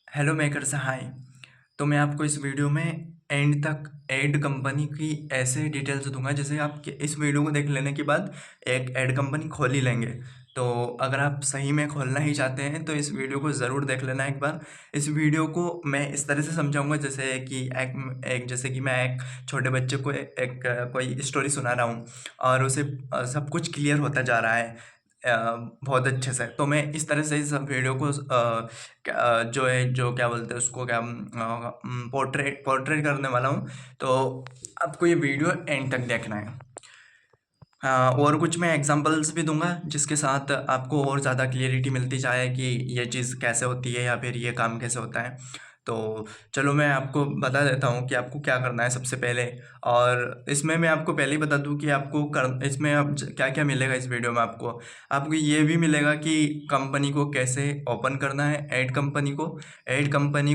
Hello makers, हाय। तो मैं आपको इस वीडियो में एंड तक एड कंपनी की ऐसे डिटेल्स दूंगा जैसे आप इस वीडियो को देख लेने के बाद एक एड कंपनी खोल ही लेंगे। तो अगर आप सही में खोलना ही चाहते हैं तो इस वीडियो को ज़रूर देख लेना एक बार। इस वीडियो को मैं इस तरह से समझाऊंगा जैसे कि एक जैसे कि मैं एक छोटे बच्चे को कोई स्टोरी सुना रहा हूँ और उसे सब कुछ क्लियर होता जा रहा है अ, बहुत अच्छे से। तो मैं इस तरह से इस वीडियो को जो है जो क्या बोलते हैं उसको क्या पोर्ट्रेट पोर्ट्रेट करने वाला हूँ। तो आपको ये वीडियो एंड तक देखना है। और कुछ मैं एग्जांपल्स भी दूंगा जिसके साथ आपको और ज़्यादा क्लियरिटी मिलती जाए कि ये चीज़ कैसे होती है या फिर ये काम कैसे होता है। तो चलो मैं आपको बता देता हूँ कि आपको क्या करना है सबसे पहले। और इसमें मैं आपको पहले ही बता दूँ कि आपको कर इसमें अब क्या क्या मिलेगा इस वीडियो में। आपको आपको ये भी मिलेगा कि कंपनी को कैसे ओपन करना है, ऐड कंपनी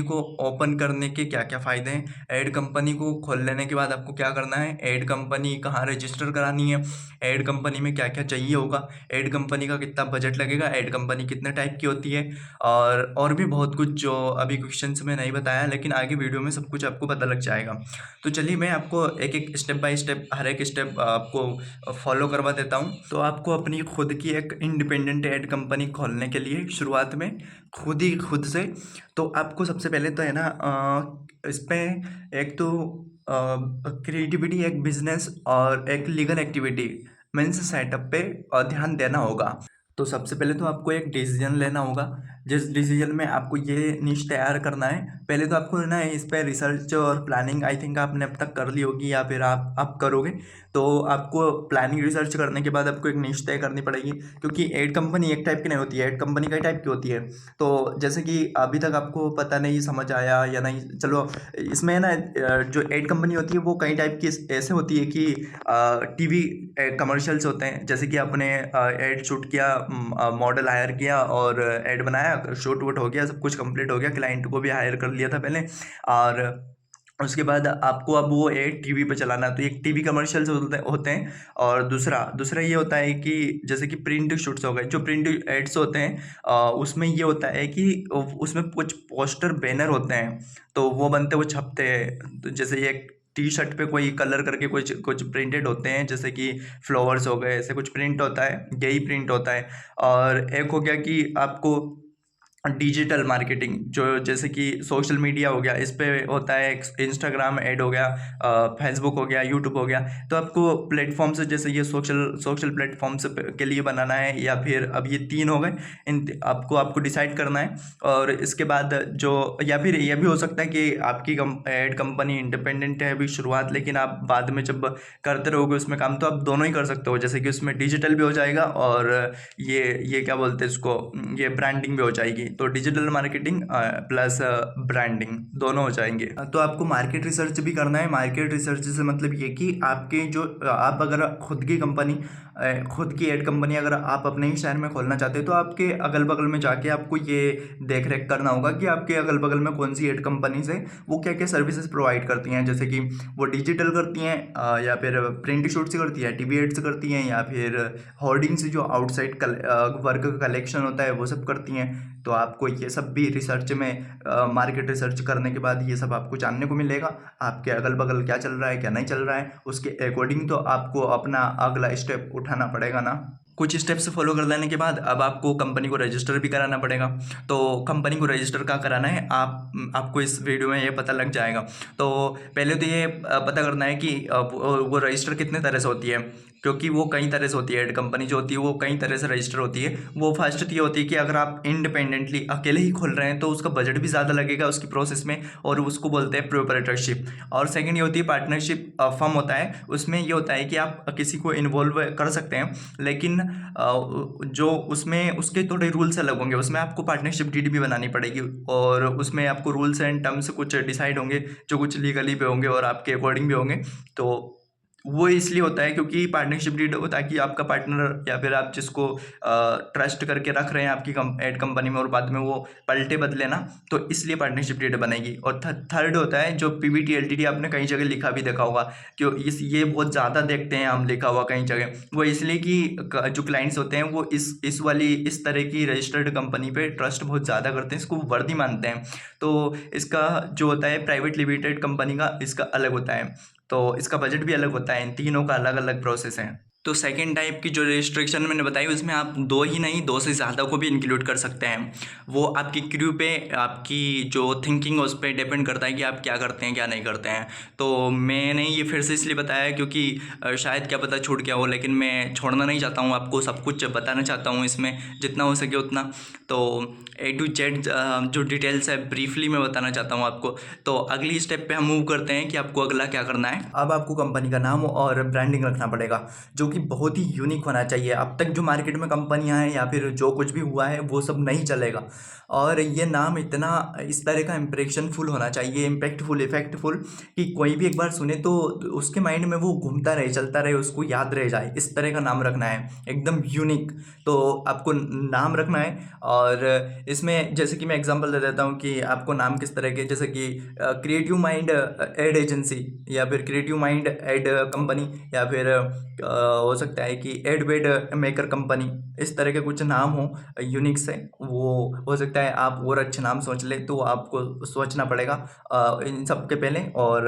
को ओपन करने के क्या क्या फ़ायदे हैं, ऐड कंपनी को खोल लेने के बाद आपको क्या करना है, ऐड कंपनी कहाँ रजिस्टर करानी है, ऐड कंपनी में क्या क्या चाहिए होगा, ऐड कंपनी का कितना बजट लगेगा, ऐड कंपनी कितने टाइप की होती है, और भी बहुत कुछ जो अभी क्वेश्चंस में नहीं बताया लेकिन आगे वीडियो में सब कुछ आपको पता लग जाएगा। तो चलिए मैं आपको एक एक स्टेप बाय स्टेप हर एक स्टेप आपको फॉलो करवा देता हूँ। तो आपको अपनी खुद की एक इंडिपेंडेंट ऐड कंपनी खोलने के लिए शुरुआत में खुद से तो आपको सबसे पहले तो है ना इस पे एक तो क्रिएटिविटी, एक बिजनेस और एक लीगल एक्टिविटी मीन्स सेटअप पे ध्यान देना होगा। तो सबसे पहले तो आपको एक डिसीजन लेना होगा जिस डिसीजन में आपको ये निश तैयार करना है। पहले तो आपको ना इस पे रिसर्च और प्लानिंग आई थिंक आपने अब तक कर ली होगी या फिर आप करोगे। तो आपको प्लानिंग रिसर्च करने के बाद आपको एक निश तय करनी पड़ेगी क्योंकि एड कंपनी एक टाइप की नहीं होती है, एड कंपनी कई टाइप की होती है। तो जैसे कि अभी तक आपको पता नहीं समझ आया या नहीं, चलो इसमें ना जो एड कंपनी होती है वो कई टाइप की ऐसे होती है कि टीवी कमर्शियल्स होते हैं जैसे कि आपने एड शूट किया, मॉडल हायर किया और एड बनाया, शूट वूट हो गया, सब कुछ कंप्लीट हो गया, क्लाइंट को भी हायर कर लिया था पहले। और उसके बाद आपको अब वो एड टीवी पे चलाना है, तो ये टीवी कमर्शियल्स होते हैं। और दूसरा दूसरा ये होता है कि जैसे कि प्रिंट शूट्स हो गए, जो प्रिंट एड्स होते हैं उसमें ये होता है कि उसमें कुछ पोस्टर बैनर होते हैं तो वो बनते, वो छपते हैं। तो जैसे ये टी शर्ट पे कोई कलर करके कुछ कुछ प्रिंटेड होते हैं जैसे कि फ्लावर्स हो गए, ऐसे कुछ प्रिंट होता है, यही प्रिंट होता है। और एक हो गया कि आपको डिजिटल मार्केटिंग, जो जैसे कि सोशल मीडिया हो गया, इस पे होता है, इंस्टाग्राम ऐड हो गया, फेसबुक हो गया, यूट्यूब हो गया। तो आपको प्लेटफॉर्म से जैसे ये सोशल सोशल प्लेटफॉर्म से के लिए बनाना है या फिर अब ये तीन हो गए, इन आपको आपको डिसाइड करना है। और इसके बाद जो या फिर ये भी हो सकता है कि आपकी एड कंपनी इंडिपेंडेंट है अभी शुरुआत, लेकिन आप बाद में जब करते रहोगे उसमें काम तो आप दोनों ही कर सकते हो, जैसे कि उसमें डिजिटल भी हो जाएगा और ये क्या बोलते हैं इसको, ये ब्रांडिंग भी हो जाएगी। तो डिजिटल मार्केटिंग प्लस ब्रांडिंग दोनों हो जाएंगे। तो आपको मार्केट रिसर्च भी करना है। मार्केट रिसर्च से मतलब ये कि आपके जो आप अगर खुद की कंपनी, खुद की एड कंपनी अगर आप अपने ही शहर में खोलना चाहते हैं तो आपके अगल बगल में जाके आपको ये देख रेख करना होगा कि आपके अगल बगल में कौन सी एड कंपनीज है, वो क्या क्या सर्विसेज प्रोवाइड करती हैं। जैसे कि वो डिजिटल करती हैं या फिर प्रिंट शूट से करती है, टीवी एड्स करती हैं, या फिर होर्डिंग से जो आउटसाइड वर्क का कलेक्शन होता है वो सब करती हैं। तो आपको ये सब भी रिसर्च में मार्केट रिसर्च करने के बाद ये सब आपको जानने को मिलेगा। आपके अगल बगल क्या चल रहा है क्या नहीं चल रहा है उसके अकॉर्डिंग तो आपको अपना अगला स्टेप उठाना पड़ेगा ना। कुछ स्टेप्स फॉलो कर लेने के बाद अब आपको कंपनी को रजिस्टर भी कराना पड़ेगा। तो कंपनी को रजिस्टर क्या कराना है आपको इस वीडियो में ये पता लग जाएगा। तो पहले तो ये पता करना है कि वो रजिस्टर कितने तरह से होती है, क्योंकि वो कई तरह से होती है। एड कंपनी जो होती है वो कई तरह से रजिस्टर होती है। वो फर्स्ट तो ये होती है कि अगर आप इंडिपेंडेंटली अकेले ही खोल रहे हैं तो उसका बजट भी ज़्यादा लगेगा उसकी प्रोसेस में, और उसको बोलते हैं प्रोप्राइटरशिप। और सेकंड ये होती है पार्टनरशिप फर्म होता है, उसमें ये होता है कि आप किसी को इन्वॉल्व कर सकते हैं, लेकिन जो उसमें उसके थोड़े रूल्स अलग होंगे। उसमें आपको पार्टनरशिप डीड भी बनानी पड़ेगी और उसमें आपको रूल्स एंड टर्म्स कुछ डिसाइड होंगे जो कुछ लीगली पे होंगे और आपके अकॉर्डिंग भी होंगे। तो वो इसलिए होता है क्योंकि पार्टनरशिप डीड हो, ताकि आपका पार्टनर या फिर आप जिसको ट्रस्ट करके रख रहे हैं आपकी एड कंपनी में और बाद में वो पलटे बदले ना, तो इसलिए पार्टनरशिप डीड बनेगी। और थर्ड होता है जो पीवीटी एलटीडी, आपने कई जगह लिखा भी देखा होगा, क्यों ये बहुत ज़्यादा देखते हैं हम लिखा हुआ कई जगह, वो इसलिए कि जो क्लाइंट्स होते हैं वो इस तरह की रजिस्टर्ड कंपनी पे ट्रस्ट बहुत ज़्यादा करते हैं, इसको वर्दी मानते हैं। तो इसका जो होता है प्राइवेट लिमिटेड कंपनी का, इसका अलग होता है, तो इसका बजट भी अलग होता है। इन तीनों का अलग अलग प्रोसेस है। तो सेकेंड टाइप की जो रिस्ट्रिक्शन मैंने बताई, उसमें आप 2 ही नहीं 2 से ज़्यादा को भी इंक्लूड कर सकते हैं। वो आपकी क्रू पे, आपकी जो थिंकिंग है उस पर डिपेंड करता है कि आप क्या करते हैं क्या नहीं करते हैं। तो मैंने ये फिर से इसलिए बताया क्योंकि शायद क्या पता छूट गया हो, लेकिन मैं छोड़ना नहीं चाहता हूँ, आपको सब कुछ बताना चाहता हूँ इसमें जितना हो सके उतना। तो A to Z जो डिटेल्स है ब्रीफली मैं बताना चाहता हूँ आपको। तो अगली स्टेप पे हम मूव करते हैं कि आपको अगला क्या करना है। अब आपको कंपनी का नाम और ब्रांडिंग रखना पड़ेगा, जो कि बहुत ही यूनिक होना चाहिए। अब तक जो मार्केट में कंपनियां हैं या फिर जो कुछ भी हुआ है वो सब नहीं चलेगा, और ये नाम इतना इस तरह का इम्प्रेशनफुल होना चाहिए, इम्पैक्टफुल, इफेक्टफुल, कि कोई भी एक बार सुने तो उसके माइंड में वो घूमता रहे, चलता रहे, उसको याद रह जाए। इस तरह का नाम रखना है, एकदम यूनिक। तो आपको नाम रखना है, और इसमें जैसे कि मैं एग्जांपल दे देता हूँ कि आपको नाम किस तरह के, जैसे कि क्रिएटिव माइंड एड एजेंसी, या फिर क्रिएटिव माइंड एड कंपनी, या फिर हो सकता है कि एड वेड मेकर कंपनी। इस तरह के कुछ नाम हो यूनिक से, वो हो सकता है आप और अच्छे नाम सोच ले, तो आपको सोचना पड़ेगा इन सब के पहले, और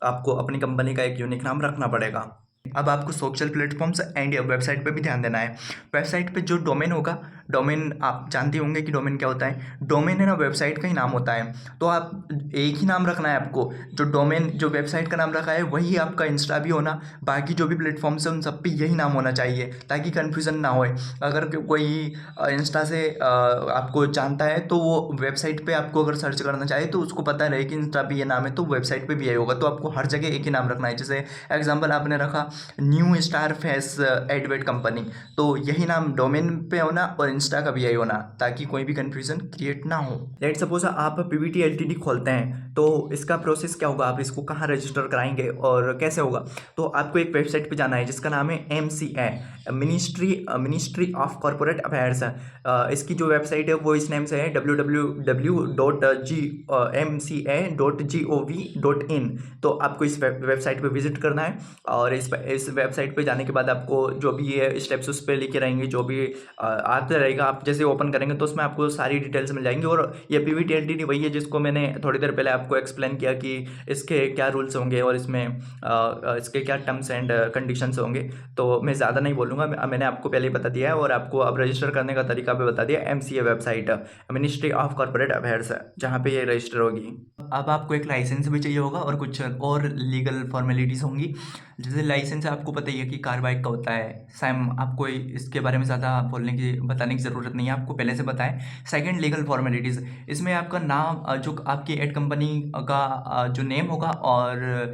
आपको अपनी कंपनी का एक यूनिक नाम रखना पड़ेगा। अब आपको सोशल प्लेटफॉर्म्स एंड वेबसाइट पे भी ध्यान देना है। वेबसाइट पे जो डोमेन होगा, डोमेन आप जानते होंगे कि डोमेन क्या होता है। डोमेन है ना, वेबसाइट का ही नाम होता है। तो आप एक ही नाम रखना है आपको, जो डोमेन जो वेबसाइट का नाम रखा है वही आपका इंस्टा भी होना, बाकी जो भी प्लेटफॉर्म्स है उन सब पे यही नाम होना चाहिए, ताकि कन्फ्यूज़न ना होए। अगर कोई इंस्टा से आपको जानता है तो वो वेबसाइट पे आपको अगर सर्च करना चाहे तो उसको पता रहे कि इंस्टा पे ये नाम है, तो वेबसाइट पे भी यही होगा। तो आपको हर जगह एक ही नाम रखना है। जैसे एग्जांपल आपने रखा न्यू स्टार फेस एडवेट कंपनी, तो यही नाम डोमेन पे होना और इंस्टा का भी यही होना, ताकि कोई भी कंफ्यूजन क्रिएट ना हो। लेट सपोज आप पीवीटी एलटीडी खोलते हैं, तो इसका प्रोसेस क्या होगा, आप इसको कहाँ रजिस्टर कराएंगे और कैसे होगा। तो आपको एक वेबसाइट पे जाना है जिसका नाम है MCA, ministry of corporate affairs. इसकी जो वेबसाइट है वो इस नेम से है www.gmca.gov.in। तो आपको इस वेबसाइट पे विजिट करना है, और इस वेबसाइट पे जाने के बाद आपको जो भी ये स्टेप्स उस पर लिखे रहेंगे, जो भी आते रहेगा, आप जैसे ओपन करेंगे तो उसमें आपको सारी डिटेल्स मिल जाएंगी। और ये पीवीटी एलटीडी वही है जिसको मैंने थोड़ी देर पहले आपको एक्सप्लेन किया कि इसके क्या रूल्स होंगे और इसमें इसके क्या टर्म्स एंड कंडीशंस होंगे। तो मैं ज़्यादा नहीं बोलूँगा, मैंने आपको पहले ही बता दिया है, और आपको अब रजिस्टर करने का तरीका भी बता दिया। MCA website, ministry of corporate affairs, जहाँ पे ये रजिस्टर होगी। अब आपको एक लाइसेंस भी चाहिए होगा और कुछ और लीगल फॉर्मेलिटीज़ होंगी। जैसे लाइसेंस आपको पता ही है कि कार बाइक का होता है। सैम आपको इसके बारे में ज़्यादा बताने की ज़रूरत नहीं है, आपको पहले से बताएं। सेकंड, लीगल फॉर्मेलिटीज़, इसमें आपका नाम, जो आपकी एड कंपनी का जो नेम होगा और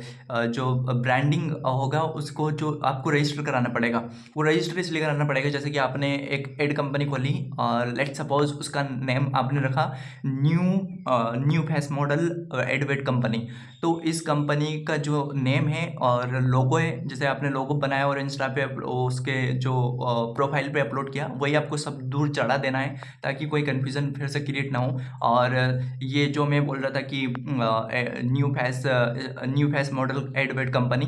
जो ब्रांडिंग होगा, उसको जो आपको रजिस्टर कराना पड़ेगा। वो रजिस्टर इसलिए कराना पड़ेगा, जैसे कि आपने एक एड कंपनी खोली और लेट सपोज उसका नेम आपने रखा न्यू फेस मॉडल एडवेट कंपनी। तो इस कंपनी का जो नेम है और लोगो है, जैसे आपने लोगो बनाया और इंस्टा पे उसके जो प्रोफाइल पे अपलोड किया, वही आपको सब दूर चढ़ा देना है, ताकि कोई कन्फ्यूज़न फिर से क्रिएट ना हो। और ये जो मैं बोल रहा था कि न्यू फेस मॉडल एडवेट कंपनी,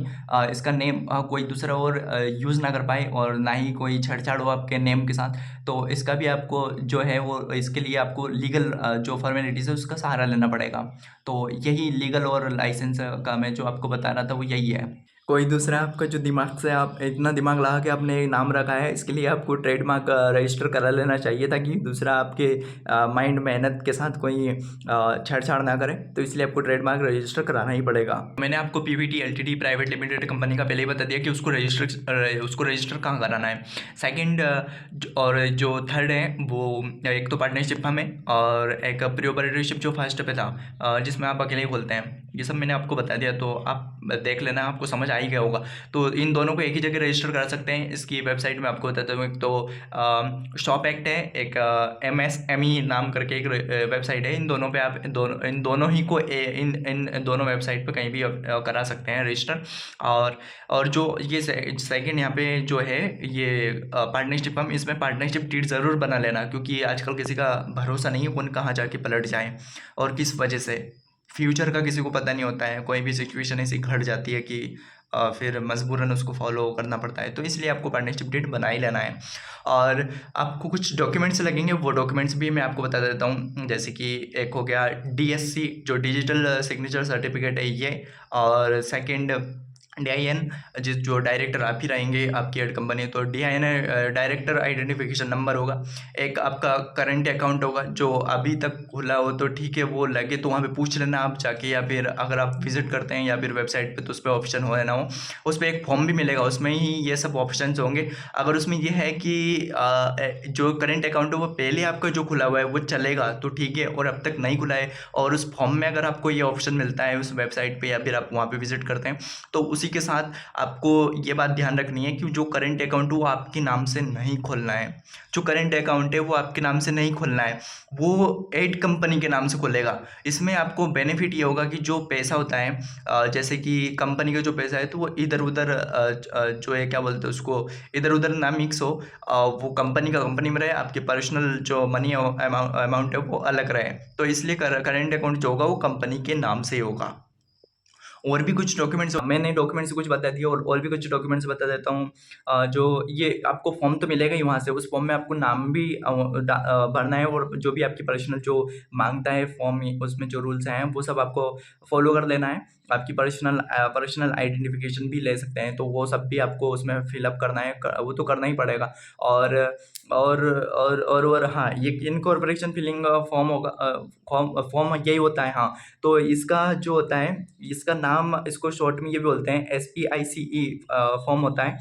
इसका नेम कोई दूसरा और यूज़ ना कर पाए, और ना ही कोई छेड़छाड़ हो आपके नेम के साथ। तो इसका भी आपको जो है वो, इसके लिए आपको लीगल जो फॉर्मेलिटीज़ है उसका सहारा लेना पड़ेगा। तो यही लीगल और लाइसेंस का मैं जो आपको बता रहा था वो यही है। कोई दूसरा आपका जो दिमाग से आप इतना दिमाग लगा के आपने नाम रखा है, इसके लिए आपको ट्रेडमार्क रजिस्टर करा लेना चाहिए, ताकि दूसरा आपके माइंड मेहनत के साथ कोई छेड़छाड़ ना करे। तो इसलिए आपको ट्रेडमार्क रजिस्टर कराना ही पड़ेगा। मैंने आपको Pvt LTD private limited company का पहले ही बता दिया कि उसको रजिस्टर कहाँ कराना है। सेकेंड और जो थर्ड है वो, एक तो पार्टनरशिप हमें, और एक प्रोप्राइटरशिप जो फर्स्ट पे था, जिसमें आप अकेले ही खोलते हैं। ये सब मैंने आपको बता दिया, तो आप देख लेना, आपको समझ आ ही गया होगा। तो इन दोनों को एक ही जगह रजिस्टर करा सकते हैं। इसकी वेबसाइट में आपको बताता हूँ। एक तो शॉप एक्ट है, एक MSME नाम करके एक वेबसाइट है। इन दोनों पे आप इन दोनों ही को इन दोनों वेबसाइट पे कहीं भी करा सकते हैं रजिस्टर। और जो ये सेकंड यहाँ पे जो है ये पार्टनरशिप, हम इसमें पार्टनरशिप डीड ज़रूर बना लेना, क्योंकि आजकल किसी का भरोसा नहीं है, कौन कहाँ जाके पलट जाए और किस वजह से। फ्यूचर का किसी को पता नहीं होता है, कोई भी सिचुएशन ऐसी घट जाती है कि फिर मजबूरन उसको फॉलो करना पड़ता है। तो इसलिए आपको पार्टनरशिप डीड बना ही लेना है। और आपको कुछ डॉक्यूमेंट्स लगेंगे, वो डॉक्यूमेंट्स भी मैं आपको बता देता हूँ। जैसे कि एक हो गया DSC, जो डिजिटल सिग्नेचर सर्टिफिकेट है ये। और सेकंड DIN, जो डायरेक्टर आप ही रहेंगे, आपकी एड कंपनी, तो DIN डायरेक्टर आइडेंटिफिकेशन नंबर होगा। एक आपका करंट अकाउंट होगा, जो अभी तक खुला हो तो ठीक है, वो लगे तो वहाँ पे पूछ लेना आप जाके, या फिर अगर आप विजिट करते हैं या फिर वेबसाइट पे तो उस पर ऑप्शन हो या ना हो, उस पर एक फॉर्म भी मिलेगा, उसमें ही ये सब ऑप्शंस होंगे। अगर उसमें ये है कि जो करंट अकाउंट है वो पहले आपका जो खुला हुआ है वो चलेगा तो ठीक है, और अब तक नहीं खुला है और उस फॉर्म में अगर आपको ये ऑप्शन मिलता है उस वेबसाइट पे, या फिर आप वहाँ पे विजिट करते हैं, तो उसी के साथ आपको ये बात ध्यान रखनी है कि जो करंट अकाउंट है वो आपके नाम से नहीं खोलना है। जो करंट अकाउंट है वो आपके नाम से नहीं खोलना है, वो एड कंपनी के नाम से खोलेगा। इसमें आपको बेनिफिट ये होगा कि जो पैसा होता है, जैसे कि कंपनी का जो पैसा है, तो वो इधर उधर जो है क्या बोलते हैं उसको, इधर उधर ना मिक्स हो। वो कंपनी का कंपनी में रहे, आपके पर्सनल जो मनी अमाउंट है वो अलग रहे। तो इसलिए करंट अकाउंट जो होगा वो कंपनी के नाम से ही होगा। और भी कुछ डॉक्यूमेंट्स मैंने डॉक्यूमेंट्स कुछ बता दिए, और भी कुछ डॉक्यूमेंट्स बता देता हूँ। जो ये आपको फॉर्म तो मिलेगा ही वहाँ से, उस फॉर्म में आपको नाम भी भरना है, और जो भी आपकी पर्सनल जो मांगता है फॉर्म, उसमें जो रूल्स हैं वो सब आपको फॉलो कर लेना है। आपकी पर्सनल आइडेंटिफिकेशन भी ले सकते हैं, तो वो सब भी आपको उसमें फिलअप करना है, वो तो करना ही पड़ेगा। और हाँ, ये इनकॉर्पोरेशन फिलिंग फॉर्म होगा, फॉर्म यही होता है। हाँ, तो इसका जो होता है, इसका नाम, इसको शॉर्ट में ये भी बोलते हैं SPICE फॉर्म होता है।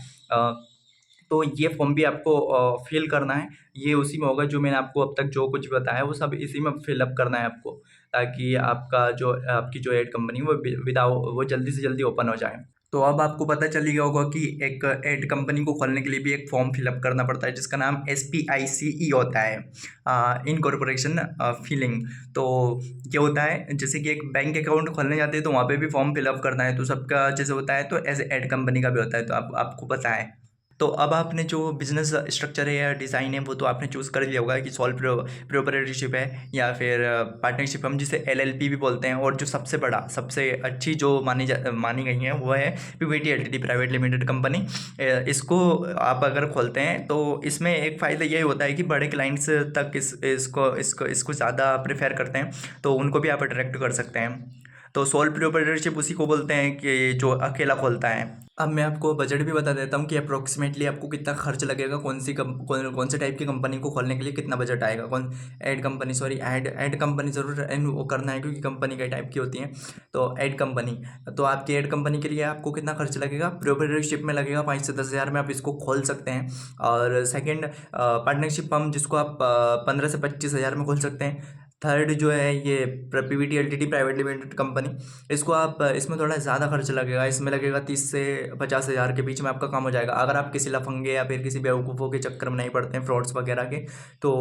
तो ये फॉर्म भी आपको फिल करना है। ये उसी में होगा जो मैंने आपको अब तक जो कुछ बताया, वो सब इसी में फिलअप करना है आपको, ताकि आपकी जो एड कंपनी वो जल्दी से जल्दी ओपन हो जाए। तो अब आपको पता चल ही गया होगा कि एक एड कंपनी को खोलने के लिए भी एक फॉर्म फिलअप करना पड़ता है, जिसका नाम SPICE होता है, इनकॉर्पोरेशन फिलिंग। तो क्या होता है, जैसे कि एक बैंक अकाउंट खोलने जाते हैं तो वहाँ पे भी फॉर्म फिलअप करना है, तो सबका जैसे होता है, तो ऐसे एड कंपनी का भी होता है, तो आपको पता है। तो अब आपने जो बिजनेस स्ट्रक्चर है या डिज़ाइन है वो तो आपने चूज़ कर लिया होगा कि सोल प्रोप्राइटरशिप है या फिर पार्टनरशिप, हम जिसे LLP भी बोलते हैं। और जो सबसे बड़ा, सबसे अच्छी जो मानी गई है वो है PVT LTD private limited company. इसको आप अगर खोलते हैं तो इसमें एक फ़ायदा ये होता है कि बड़े क्लाइंट्स तक इसको ज़्यादा प्रेफर करते हैं, तो उनको भी आप अट्रैक्ट कर सकते हैं। तो सोल प्रोप्राइटरशिप उसी को बोलते हैं कि जो अकेला खोलता है। अब मैं आपको बजट भी बता देता हूँ कि अप्रोक्सीमेटली आपको कितना खर्च लगेगा, कौन से टाइप की कंपनी को खोलने के लिए कितना बजट आएगा। ऐड कंपनी ज़रूर वो करना है, क्योंकि कंपनी कई टाइप की होती हैं। तो ऐड कंपनी, तो आपकी ऐड कंपनी के लिए आपको कितना खर्च लगेगा, प्रोप्राइटरशिप में लगेगा 5 से 10 हज़ार में आप इसको खोल सकते हैं। और सेकेंड, पार्टनरशिप हम जिसको आप 15 से 25 हज़ार में खोल सकते हैं। थर्ड जो है ये PVT LTD private limited company, इसको आप इसमें थोड़ा ज़्यादा खर्च लगेगा, इसमें लगेगा 30 से 50 हज़ार के बीच में आपका काम हो जाएगा, अगर आप किसी लफंगे या फिर किसी बेवकूफ़ों के चक्कर में नहीं पड़ते हैं, फ्रॉड्स वगैरह के। तो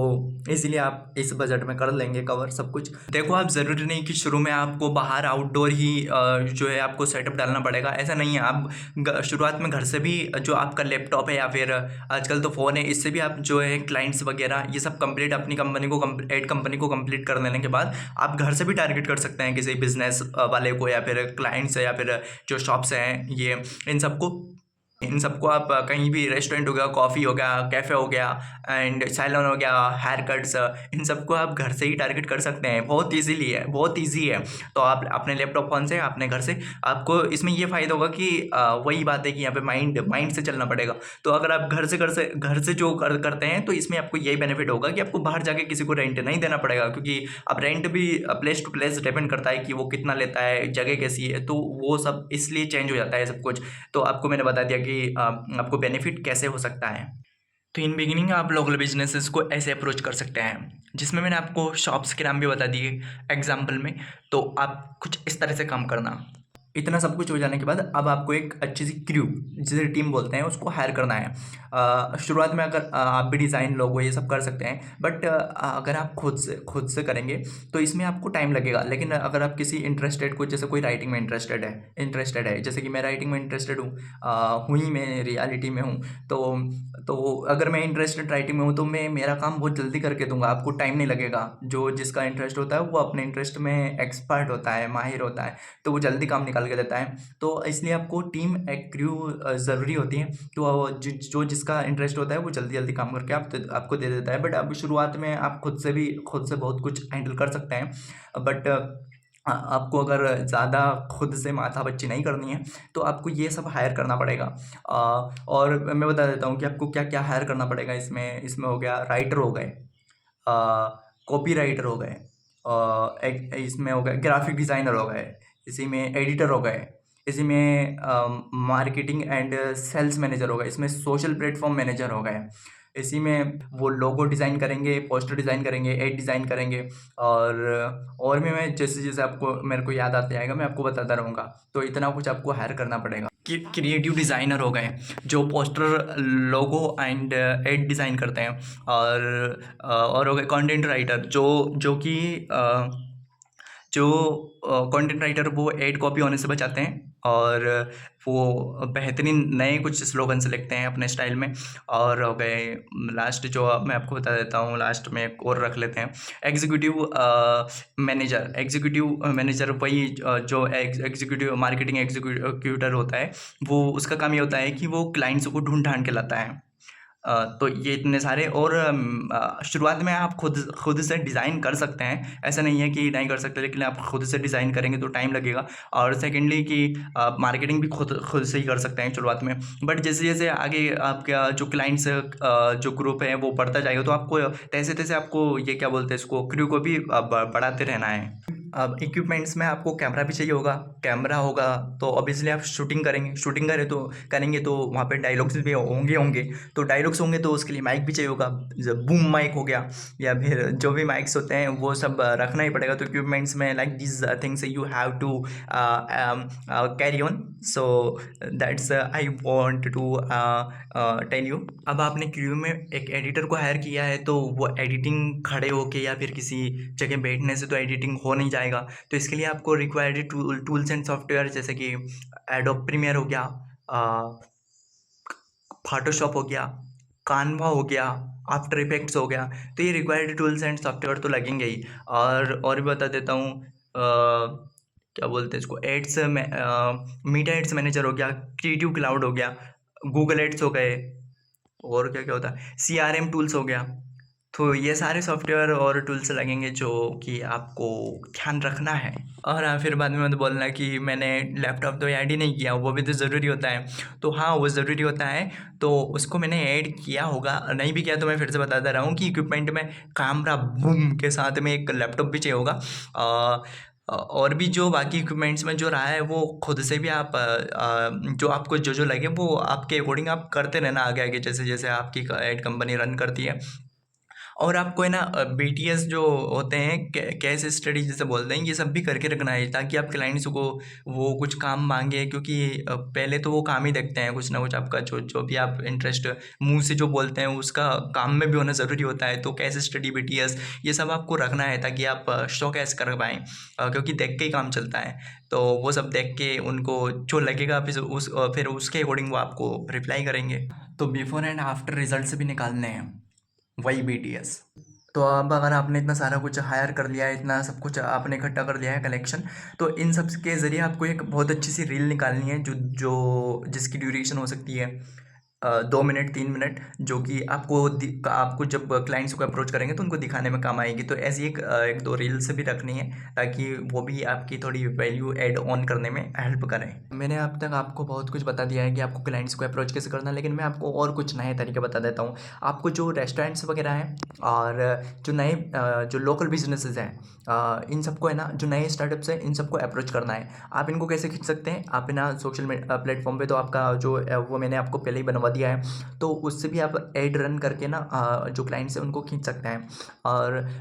इसीलिए आप इस बजट में कर लेंगे कवर सब कुछ। देखो, आप ज़रूरी नहीं कि शुरू में आपको बाहर आउटडोर ही जो है आपको सेटअप डालना पड़ेगा, ऐसा नहीं है। आप शुरुआत में घर से भी जो आपका लैपटॉप है या फिर आजकल तो फ़ोन है, इससे भी आप जो है क्लाइंट्स वगैरह ये सब कंप्लीट अपनी कंपनी को एड कंपनी को कंप्लीट कर लेने के बाद आप घर से भी टारगेट कर सकते हैं किसी बिजनेस वाले को, या फिर क्लाइंट्स या फिर जो शॉप्स हैं, ये इन सबको आप कहीं भी, रेस्टोरेंट हो गया, कॉफ़ी हो गया, कैफ़े हो गया, एंड सैलून हो गया, हेयर कट्स, इन सबको आप घर से ही टारगेट कर सकते हैं। बहुत ईजीली है, बहुत ईजी है। तो आप अपने लैपटॉप फ़ोन से, अपने घर से, आपको इसमें ये फ़ायदा होगा कि वही बात है कि यहाँ पे माइंड से चलना पड़ेगा। तो अगर आप घर से जो करते हैं, तो इसमें आपको यही बेनिफिट होगा कि आपको बाहर जाके किसी को रेंट नहीं देना पड़ेगा, क्योंकि अब रेंट भी प्लेस टू प्लेस डिपेंड करता है कि वो कितना लेता है, जगह कैसी है, तो वो सब इसलिए चेंज हो जाता है सब कुछ। तो आपको मैंने बता दिया कि आपको बेनिफिट कैसे हो सकता है। तो इन बिगिनिंग आप लोकल बिजनेसेस को ऐसे अप्रोच कर सकते हैं, जिसमें मैंने आपको शॉप्स के नाम भी बता दिए एग्जाम्पल में। तो आप कुछ इस तरह से काम करना। इतना सब कुछ हो जाने के बाद अब आपको एक अच्छी सी क्रू, जिसे टीम बोलते हैं, उसको हायर करना है। शुरुआत में अगर आप भी डिज़ाइन लोगो ये सब कर सकते हैं, बट अगर आप खुद से करेंगे तो इसमें आपको टाइम लगेगा। लेकिन अगर आप किसी इंटरेस्टेड को, जैसे कोई राइटिंग में इंटरेस्टेड है, जैसे कि मैं राइटिंग में इंटरेस्टेड हूँ, हुई मैं रियलिटी में हूँ, तो अगर मैं इंटरेस्टेड राइटिंग में हूँ तो मैं मेरा काम बहुत जल्दी करके दूंगा, आपको टाइम नहीं लगेगा। जो जिसका इंटरेस्ट होता है वो अपने इंटरेस्ट में एक्सपर्ट होता है, माहिर होता है, तो वो जल्दी काम निकाल के देता है। तो इसलिए आपको टीम, एक क्रू ज़रूरी होती है। तो जो जिसका इंटरेस्ट होता है वो जल्दी जल्दी काम करके आपको दे देता है। बट अब शुरुआत में आप खुद से बहुत कुछ हैंडल कर सकते हैं। बट आपको अगर ज़्यादा खुद से माथापच्ची नहीं करनी है तो आपको ये सब हायर करना पड़ेगा। और मैं बता देता हूँ कि आपको क्या क्या हायर करना पड़ेगा। इसमें हो गया, राइटर हो गए, कॉपी राइटर हो गए, एक इसमें हो गए ग्राफिक डिज़ाइनर हो गए, इसी में एडिटर हो गए, इसी में मार्केटिंग एंड सेल्स मैनेजर हो गए, इसमें सोशल प्लेटफॉर्म मैनेजर हो गए, इसी में वो लोगो डिज़ाइन करेंगे, पोस्टर डिज़ाइन करेंगे, एड डिज़ाइन करेंगे। और भी मैं जैसे जैसे आपको मेरे को याद आता जाएगा मैं आपको बताता रहूँगा। तो इतना कुछ आपको हायर करना पड़ेगा। क्रिएटिव डिज़ाइनर हो गए, जो poster, logo and ad design करते हैं। और हो गए कंटेंट राइटर, जो कंटेंट राइटर वो एड कॉपी होने से बचाते हैं, और वो बेहतरीन नए कुछ स्लोगन्स लिखते हैं अपने स्टाइल में। और हो गए लास्ट, जो मैं आपको बता देता हूँ, लास्ट में एक और रख लेते हैं, एग्जीक्यूटिव मैनेजर वही जो एग्जीक्यूटिव मार्केटिंग एग्जीक्यूटिव होता है, वो उसका काम ये होता है कि वो क्लाइंट्स को ढूंढ ढांड के लाता है। तो ये इतने सारे। और शुरुआत में आप खुद से डिज़ाइन कर सकते हैं, ऐसा नहीं है कि नहीं कर सकते, लेकिन आप खुद से डिज़ाइन करेंगे तो टाइम लगेगा। और सेकेंडली कि आप मार्केटिंग भी खुद से ही कर सकते हैं शुरुआत में। बट जैसे जैसे आगे आपका जो क्लाइंट्स जो ग्रुप है वो बढ़ता जाएगा, तो आपको तैसे तैसे आपको ये क्या बोलते हैं इसको, क्रू को भी बढ़ाते रहना है। अब इक्विपमेंट्स में आपको कैमरा भी चाहिए होगा। कैमरा होगा तो ऑब्वियसली आप शूटिंग करेंगे तो वहाँ पे डायलॉग्स भी होंगे। तो डायलॉग्स होंगे तो उसके लिए माइक भी चाहिए होगा। बूम माइक हो गया, या फिर जो भी माइक्स होते हैं वो सब रखना ही पड़ेगा। तो इक्विपमेंट्स में like this things you have to carry on. So that's I want to tell you. अब आपने क्रू में एक एडिटर को हायर किया है, तो वो एडिटिंग खड़े होके या फिर किसी जगह बैठने से तो एडिटिंग हो नहीं जाएगा। तो इसके लिए आपको रिक्वायर्ड टूल्स एंड सॉफ्टवेयर, जैसे कि एडोब प्रीमियर हो गया, फोटोशॉप हो गया, कानवा हो गया, आफ्टर इफेक्ट्स हो गया। तो ये रिक्वायर्ड टूल्स एंड सॉफ्टवेयर तो लगेंगे ही। और भी बता देता हूँ, क्या बोलते हैं इसको, एड्स में मीडिया एड्स मैनेजर हो गया, क्रिएटिव क्लाउड हो गया, गूगल एड्स हो गए, और क्या क्या होता है, CRM टूल्स हो गया। तो ये सारे सॉफ्टवेयर और टूल्स लगेंगे जो कि आपको ध्यान रखना है। और फिर बाद में मत बोलना कि मैंने लैपटॉप तो ऐड ही नहीं किया, वो भी तो ज़रूरी होता है। तो हाँ, वो ज़रूरी होता है, तो उसको मैंने ऐड किया होगा। नहीं भी किया तो मैं फिर से बताता रहा हूँ कि इक्विपमेंट में कैमरा बूम के साथ में एक लैपटॉप भी चाहिए होगा। और भी जो बाकी इक्विपमेंट्स में जो रहा है वो खुद से भी आप जो आपको जो लगे वो आपके अकॉर्डिंग आप करते रहना आगे आगे, जैसे जैसे आपकी एड कंपनी रन करती है। और आपको है ना, BTS जो होते हैं, केस स्टडी जिसे बोलते हैं, ये सब भी करके रखना है, ताकि आप क्लाइंट्स को वो कुछ काम मांगे, क्योंकि पहले तो वो काम ही देखते हैं कुछ ना कुछ आपका, जो भी आप इंटरेस्ट मुंह से जो बोलते हैं उसका काम में भी होना ज़रूरी होता है। तो केस स्टडी, BTS, ये सब आपको रखना है ताकि आप शो कैस कर पाएँ, क्योंकि देख के ही काम चलता है। तो वो सब देख के उनको जो लगेगा फिर उसके अकॉर्डिंग वो आपको रिप्लाई करेंगे। तो बिफोर एंड आफ्टर रिजल्ट्स भी निकालने हैं, वही BTS। तो अब अगर आपने इतना सारा कुछ हायर कर लिया है, इतना सब कुछ आपने इकट्ठा कर लिया है कलेक्शन, तो इन सब के ज़रिए आपको एक बहुत अच्छी सी रील निकालनी है, जो जिसकी ड्यूरेशन हो सकती है 2 मिनट 3 मिनट, जो कि आपको जब क्लाइंट्स को अप्रोच करेंगे तो उनको दिखाने में काम आएगी। तो ऐसी एक दो रील्स भी रखनी है, ताकि वो भी आपकी थोड़ी वैल्यू ऐड ऑन करने में हेल्प करें। मैंने अब तक आपको बहुत कुछ बता दिया है कि आपको क्लाइंट्स को अप्रोच कैसे करना है, लेकिन मैं आपको और कुछ नए तरीके बता देता हूँ। आपको जो रेस्टोरेंट्स वगैरह हैं, और जो नए जो लोकल बिजनेसेस हैं, इन सबको है ना, जो नए स्टार्टअप्स हैं, इन सबको अप्रोच करना है। आप इनको कैसे खींच सकते हैं, आप है ना सोशल प्लेटफॉर्म पे, तो आपका जो वो मैंने आपको पहले ही बनवा बढ़िया है, तो उससे भी आप ऐड रन करके ना जो क्लाइंट्स हैं उनको खींच सकते हैं।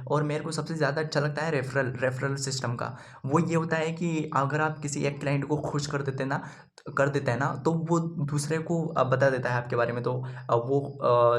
और मेरे को सबसे ज़्यादा अच्छा लगता है रेफरल सिस्टम का। वो ये होता है कि अगर आप किसी एक क्लाइंट को खुश कर देते हैं ना, तो वो दूसरे को बता देता है आपके बारे में, तो वो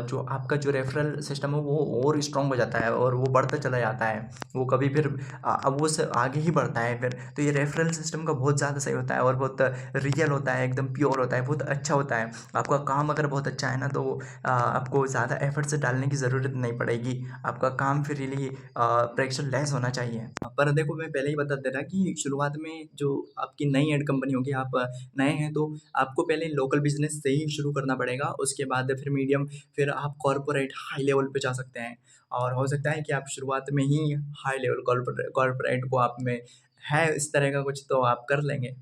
जो आपका जो रेफरल सिस्टम है वो और स्ट्रॉन्ग हो जाता है और वो बढ़ता चला जाता है। वो कभी फिर वो आगे ही बढ़ता है फिर। तो ये रेफरल सिस्टम का बहुत ज़्यादा सही होता है और बहुत रियल होता है, एकदम प्योर होता है, बहुत अच्छा होता है। आपका काम अगर बहुत अच्छा है ना, तो आपको ज़्यादा एफर्ट्स डालने की ज़रूरत नहीं पड़ेगी। आपका काम फिर रियली प्रेशर लेस होना चाहिए। पर देखो, मैं पहले ही बता दे रहा कि शुरुआत में जो आपकी नई एड कंपनी होगी, आप नए हैं तो आपको पहले लोकल बिज़नेस से ही शुरू करना पड़ेगा। उसके बाद फिर मीडियम, फिर आप कॉर्पोरेट हाई लेवल पे जा सकते हैं। और हो सकता है कि आप शुरुआत में ही हाई लेवल कॉर्पोरेट को आप में है इस तरह का कुछ, तो आप कर लेंगे।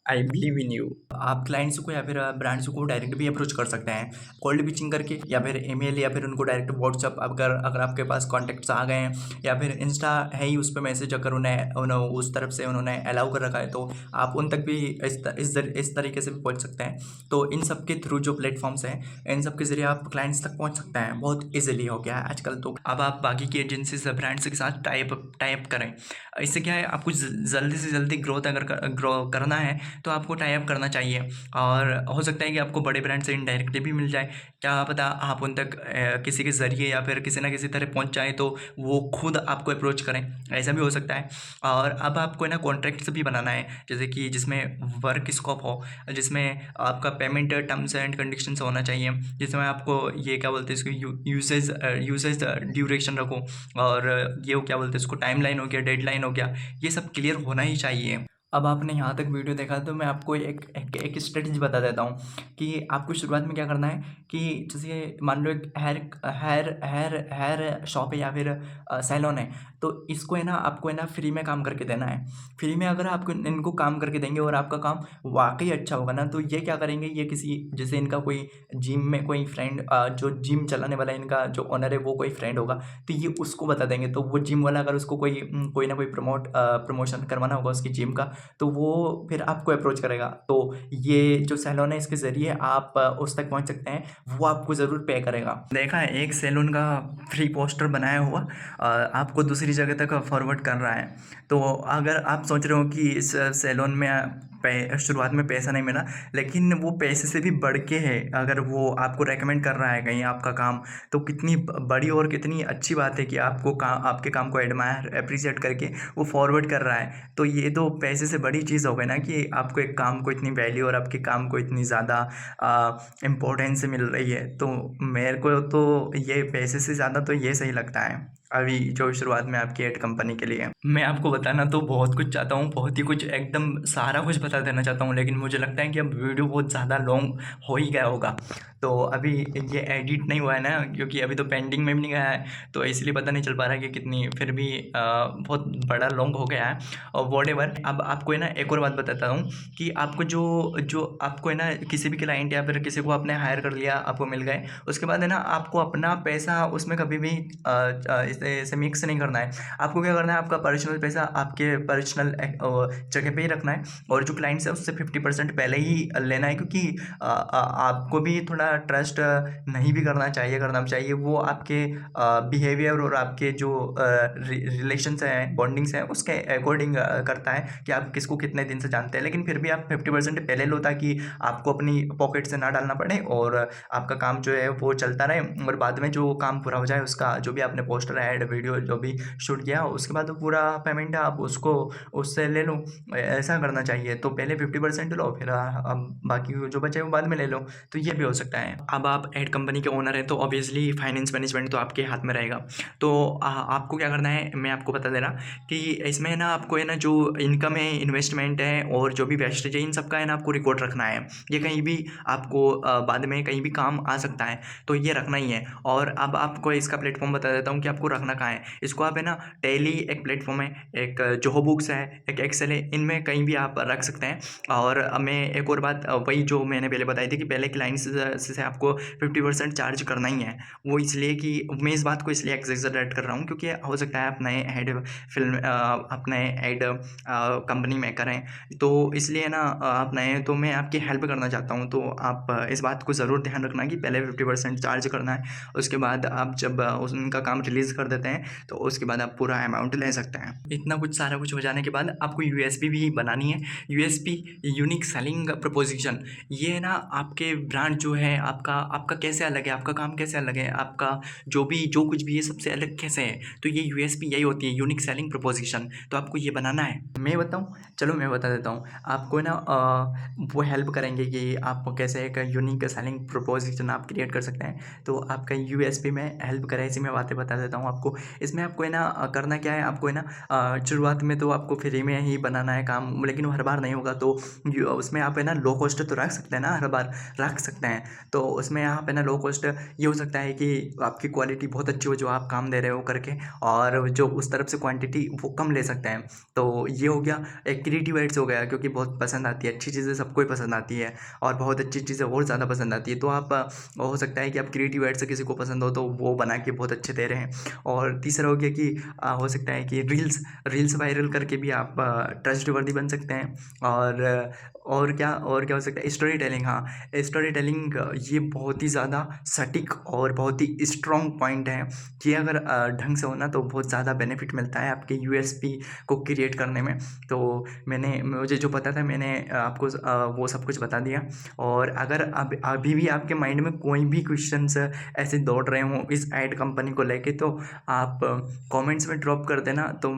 I believe in you. आप क्लाइंट्स को या फिर ब्रांड्स को डायरेक्ट भी अप्रोच कर सकते हैं, कोल्ड पिचिंग करके, या फिर ईमेल, या फिर उनको डायरेक्ट व्हाट्सअप, अगर अगर आपके पास कॉन्टैक्ट्स आ गए हैं, या फिर इंस्टा है ही, उस पे मैसेज अगर उन्हें उस तरफ से उन्होंने अलाउ कर रखा है, तो आप उन तक भी इस तरीके से भी पहुंच सकते हैं। तो इन सब के थ्रू जो प्लेटफॉर्म्स हैं, इन सब के ज़रिए आप क्लाइंट्स तक पहुंच सकते हैं। बहुत ईजिली हो गया है आजकल तो। अब आप बाकी की एजेंसीज ब्रांड्स के साथ टाइप करें। इससे क्या है, आपको जल्दी से जल्दी ग्रोथ अगर ग्रो करना है तो आपको टाई अप करना चाहिए। और हो सकता है कि आपको बड़े ब्रांड से इनडायरेक्टली भी मिल जाए, क्या पता आप उन तक किसी के ज़रिए या फिर किसी ना किसी तरह पहुंच जाए, तो वो खुद आपको अप्रोच करें, ऐसा भी हो सकता है। और अब आपको ना कॉन्ट्रैक्ट्स भी बनाना है, जैसे कि जिसमें वर्क स्कोप हो, जिसमें आपका पेमेंट टर्म्स एंड कंडीशंस होना चाहिए, जिसमें आपको ये क्या बोलते हैं इसको, यूसेज ड्यूरेशन रखो, और ये क्या बोलते हैं इसको, टाइमलाइन हो गया, डेडलाइन हो गया, ये सब क्लियर होना ही चाहिए। अब आपने यहाँ तक वीडियो देखा, तो मैं आपको एक स्ट्रेटजी बता देता हूँ कि आपको शुरुआत में क्या करना है। कि जैसे मान लो एक हेयर शॉप है या फिर सैलून है, तो इसको है ना, आपको है ना फ्री में काम करके देना है। फ्री में अगर आपको इनको काम करके देंगे और आपका काम वाकई अच्छा होगा ना, तो ये क्या करेंगे, ये किसी, जैसे इनका कोई जिम में कोई फ्रेंड, जो जिम चलाने वाला इनका जो ओनर है वो कोई फ्रेंड होगा, तो ये उसको बता देंगे। तो वो जिम वाला अगर उसको कोई ना कोई प्रमोशन करवाना होगा उसकी जिम का, तो वो फिर आपको अप्रोच करेगा। तो ये जो सैलून है, इसके ज़रिए आप उस तक पहुंच सकते हैं, वो आपको ज़रूर पे करेगा। देखा है एक सैलून का फ्री पोस्टर बनाया हुआ, आपको दूसरी जगह तक फॉरवर्ड कर रहा है। तो अगर आप सोच रहे हो कि इस सैलून में शुरुआत में पैसा नहीं मिला, लेकिन वो पैसे से भी बढ़ के है, अगर वो आपको रेकमेंड कर रहा है कहीं आपका काम, तो कितनी बड़ी और कितनी अच्छी बात है कि आपके काम को एडमायर अप्रिशिएट करके वो फॉरवर्ड कर रहा है। तो ये तो पैसे से बड़ी चीज़ हो गई ना, कि आपको एक काम को इतनी वैल्यू और आपके काम को इतनी ज़्यादा इम्पोर्टेंस मिल रही है। तो मेरे को तो ये पैसे से ज़्यादा तो ये सही लगता है अभी जो शुरुआत में आपकी एड कंपनी के लिए। मैं आपको बताना तो बहुत कुछ चाहता हूँ, बहुत ही कुछ, एकदम सारा कुछ बता देना चाहता हूँ, लेकिन मुझे लगता है कि अब वीडियो बहुत ज़्यादा लॉन्ग हो ही गया होगा। तो अभी ये एडिट नहीं हुआ है ना, क्योंकि अभी तो पेंडिंग में भी नहीं गया है, तो इसलिए पता नहीं चल पा रहा है कि कितनी, फिर भी बहुत बड़ा लॉन्ग हो गया है। और वॉटेवर, अब आपको है ना एक और बात बताता हूँ कि आपको जो आपको है ना, किसी भी क्लाइंट या फिर किसी को आपने हायर कर लिया, आपको मिल गए, उसके बाद है ना, आपको अपना पैसा उसमें कभी भी इसे मिक्स नहीं करना है। आपको क्या करना है, आपका पर्सनल पैसा आपके पर्सनल जगह पे ही रखना है, और जो क्लाइंट्स है उससे 50% पहले ही लेना है, क्योंकि आपको भी थोड़ा ट्रस्ट नहीं भी करना चाहिए। वो आपके बिहेवियर और आपके जो रिलेशंस हैं, बॉन्डिंग्स हैं, उसके अकॉर्डिंग करता है कि आप किसको कितने दिन से जानते हैं। लेकिन फिर भी आप 50% पहले लो, ताकि आपको अपनी पॉकेट से ना डालना पड़े और आपका काम जो है वो चलता रहे, और बाद में जो काम पूरा हो जाए, उसका जो भी आपने पोस्टर, ऐड, वीडियो जो भी शूट किया, उसके बाद वो पूरा पेमेंट है आप उसको उससे ले लो। ऐसा करना चाहिए। तो पहले 50% लो, फिर अब बाकी जो बचे वो बाद में ले लो, तो ये भी हो सकता है। अब आप एड कंपनी के ओनर हैं, तो ऑब्वियसली फाइनेंस मैनेजमेंट तो आपके हाथ में रहेगा। तो आपको क्या करना है, मैं आपको बता दे रहा कि इसमें है ना, आपको है ना, जो इनकम है, इन्वेस्टमेंट है, और जो भी वेस्टेज है, इन सब का है ना, आपको रिकॉर्ड रखना है। ये कहीं भी आपको बाद में कहीं भी काम आ सकता है, तो ये रखना ही है। और अब आपको इसका प्लेटफॉर्म बता देता हूँ कि आपको रखना कहाँ है, इसको आप है ना टैली एक प्लेटफॉर्म है, एक जोहो बुक्स है, एक एक्सेल है, इनमें कहीं भी आप रख सकते हैं। और मैं एक और बात वही जो मैंने पहले बताई थी कि पहले क्लाइंट से आपको 50% चार्ज करना ही है। वो इसलिए कि मैं इस बात को इसलिए एक्सेजरेट कर रहा हूँ क्योंकि हो सकता है आप नए हेड फिल्म आप नए एड कंपनी में करें, तो इसलिए ना आप नए हैं तो मैं आपकी हेल्प करना चाहता हूँ। तो आप इस बात को ज़रूर ध्यान रखना कि पहले 50% चार्ज करना है, उसके बाद आप जब उनका काम रिलीज़ कर देते हैं तो उसके बाद आप पूरा अमाउंट ले सकते हैं। इतना कुछ सारा कुछ हो जाने के बाद आपको यूएसपी भी बनानी है। यूएसपी यूनिक सेलिंग प्रपोजिशन, ये ना आपके ब्रांड जो है आपका आपका कैसे अलग है, आपका काम कैसे अलग है, आपका जो कुछ भी है सबसे अलग कैसे है, तो ये यूएसपी यही होती है, यूनिक सेलिंग प्रपोजिशन। तो आपको ये बनाना है। मैं बताऊँ? चलो मैं बता देता हूँ आपको ना वो हेल्प करेंगे कि आप कैसे एक यूनिक सेलिंग प्रपोजिशन आप क्रिएट कर सकते हैं। तो आपका यूएसपी में हेल्प करें ऐसी मैं बातें बता देता हूँ आपको। इसमें आपको है ना करना क्या है, आपको है ना शुरुआत में तो आपको फ्री में ही बनाना है काम, लेकिन वो हर बार नहीं होगा। तो उसमें आप है ना लो कॉस्ट तो रख सकते हैं ना, हर बार रख सकते हैं। तो उसमें आप है ना लो कॉस्ट ये हो सकता है कि आपकी क्वालिटी बहुत अच्छी हो जो आप काम दे रहे हो करके, और जो उस तरफ से क्वांटिटी वो कम ले सकते हैं। तो ये हो गया एक क्रिएटिव एड्स हो गया, क्योंकि बहुत पसंद आती है, अच्छी चीज़ें सबको ही पसंद आती है और बहुत अच्छी चीज़ें और ज़्यादा पसंद आती है। तो आप हो सकता है कि आप क्रिएटिव एड्स किसी को पसंद हो तो वो बना के बहुत अच्छे दे रहे हैं। और तीसरा हो गया कि हो सकता है कि रील्स वायरल करके भी आप ट्रस्ट वर्दी बन सकते हैं। और क्या हो सकता है, स्टोरी टेलिंग। हाँ, स्टोरी टेलिंग ये बहुत ही ज़्यादा सटीक और बहुत ही स्ट्रॉन्ग पॉइंट है कि अगर ढंग से हो ना तो बहुत ज़्यादा बेनिफिट मिलता है आपके यूएसपी को क्रिएट करने में। तो मुझे जो पता था मैंने आपको वो सब कुछ बता दिया। और अगर अभी भी आपके माइंड में कोई भी क्वेश्चंस ऐसे दौड़ रहे हों इस ऐड कंपनी को लेके, तो आप कमेंट्स में ड्रॉप कर देना। तो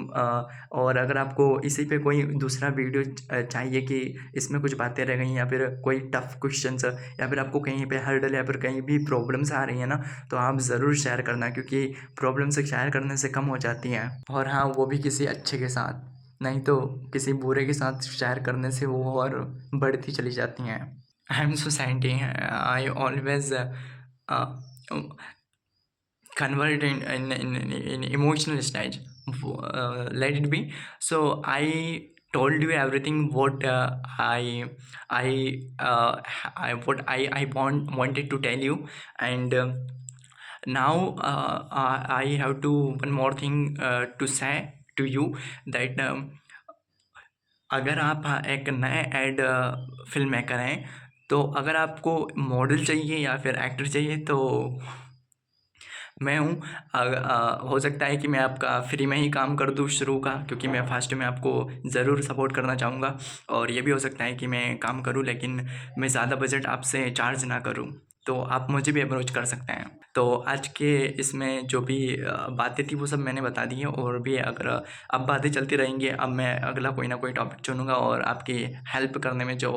और अगर आपको इसी पे कोई दूसरा वीडियो चाहिए कि इसमें कुछ बातें रह गई या फिर कोई टफ क्वेश्चंस या फिर आपको कहीं पे हर्डल या फिर कहीं भी प्रॉब्लम्स आ रही है ना, तो आप ज़रूर शेयर करना, क्योंकि प्रॉब्लम्स शेयर करने से कम हो जाती हैं। और हाँ, वो भी किसी अच्छे के साथ, नहीं तो किसी बुरे के साथ शेयर करने से वो और बढ़ती चली जाती हैं। I am society, I always convert in emotional stage. Let it be. So I told you everything what I wanted to tell you. And now I have to one more thing to say to you, that अगर आप एक नए ad film maker हैं, तो अगर आपको model चाहिए या फिर एक्टर चाहिए तो मैं हूँ। हो सकता है कि मैं आपका फ्री में ही काम कर दूँ शुरू का, क्योंकि मैं फर्स्ट में आपको ज़रूर सपोर्ट करना चाहूँगा। और ये भी हो सकता है कि मैं काम करूँ लेकिन मैं ज़्यादा बजट आपसे चार्ज ना करूँ, तो आप मुझे भी अप्रोच कर सकते हैं। तो आज के इसमें जो भी बातें थी वो सब मैंने बता दी हैं, और भी अगर अब बातें चलती रहेंगी, अब मैं अगला कोई ना कोई टॉपिक चुनूँगा और आपकी हेल्प करने में जो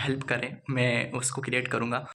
हेल्प करे मैं उसको क्रिएट करूँगा।